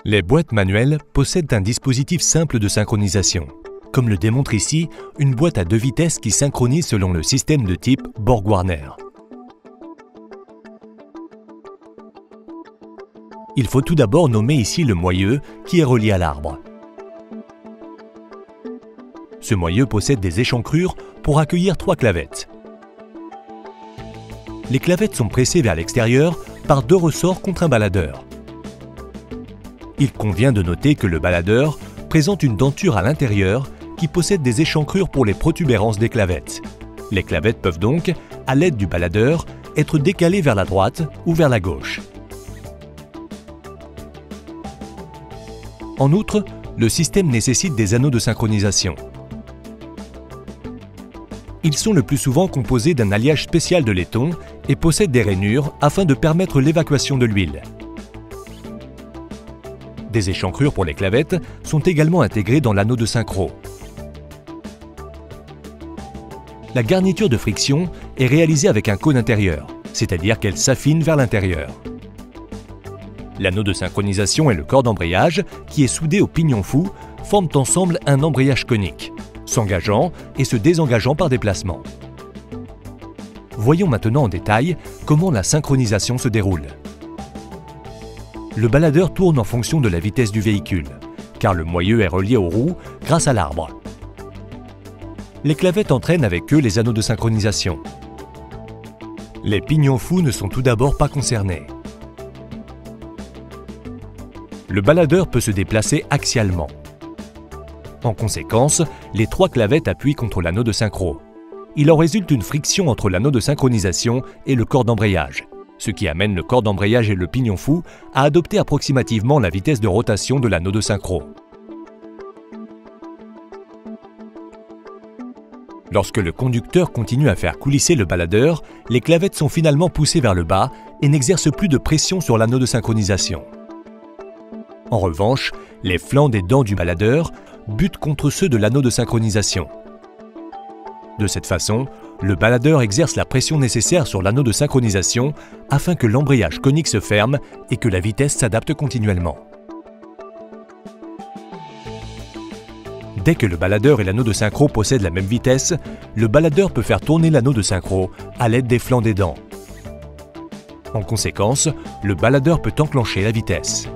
Les boîtes manuelles possèdent un dispositif simple de synchronisation. Comme le démontre ici, une boîte à 2 vitesses qui synchronise selon le système de type Borg-Warner. Il faut tout d'abord nommer ici le moyeu qui est relié à l'arbre. Ce moyeu possède des échancrures pour accueillir 3 clavettes. Les clavettes sont pressées vers l'extérieur par 2 ressorts contre un baladeur. Il convient de noter que le baladeur présente une denture à l'intérieur qui possède des échancrures pour les protubérances des clavettes. Les clavettes peuvent donc, à l'aide du baladeur, être décalées vers la droite ou vers la gauche. En outre, le système nécessite des anneaux de synchronisation. Ils sont le plus souvent composés d'un alliage spécial de laiton et possèdent des rainures afin de permettre l'évacuation de l'huile. Des échancrures pour les clavettes sont également intégrées dans l'anneau de synchro. La garniture de friction est réalisée avec un cône intérieur, c'est-à-dire qu'elle s'affine vers l'intérieur. L'anneau de synchronisation et le corps d'embrayage, qui est soudé au pignon fou, forment ensemble un embrayage conique, s'engageant et se désengageant par déplacement. Voyons maintenant en détail comment la synchronisation se déroule. Le baladeur tourne en fonction de la vitesse du véhicule, car le moyeu est relié aux roues grâce à l'arbre. Les clavettes entraînent avec eux les anneaux de synchronisation. Les pignons fous ne sont tout d'abord pas concernés. Le baladeur peut se déplacer axialement. En conséquence, les 3 clavettes appuient contre l'anneau de synchro. Il en résulte une friction entre l'anneau de synchronisation et le corps d'embrayage, ce qui amène le corps d'embrayage et le pignon fou à adopter approximativement la vitesse de rotation de l'anneau de synchro. Lorsque le conducteur continue à faire coulisser le baladeur, les clavettes sont finalement poussées vers le bas et n'exercent plus de pression sur l'anneau de synchronisation. En revanche, les flancs des dents du baladeur butent contre ceux de l'anneau de synchronisation. De cette façon, le baladeur exerce la pression nécessaire sur l'anneau de synchronisation afin que l'embrayage conique se ferme et que la vitesse s'adapte continuellement. Dès que le baladeur et l'anneau de synchro possèdent la même vitesse, le baladeur peut faire tourner l'anneau de synchro à l'aide des flancs des dents. En conséquence, le baladeur peut enclencher la vitesse.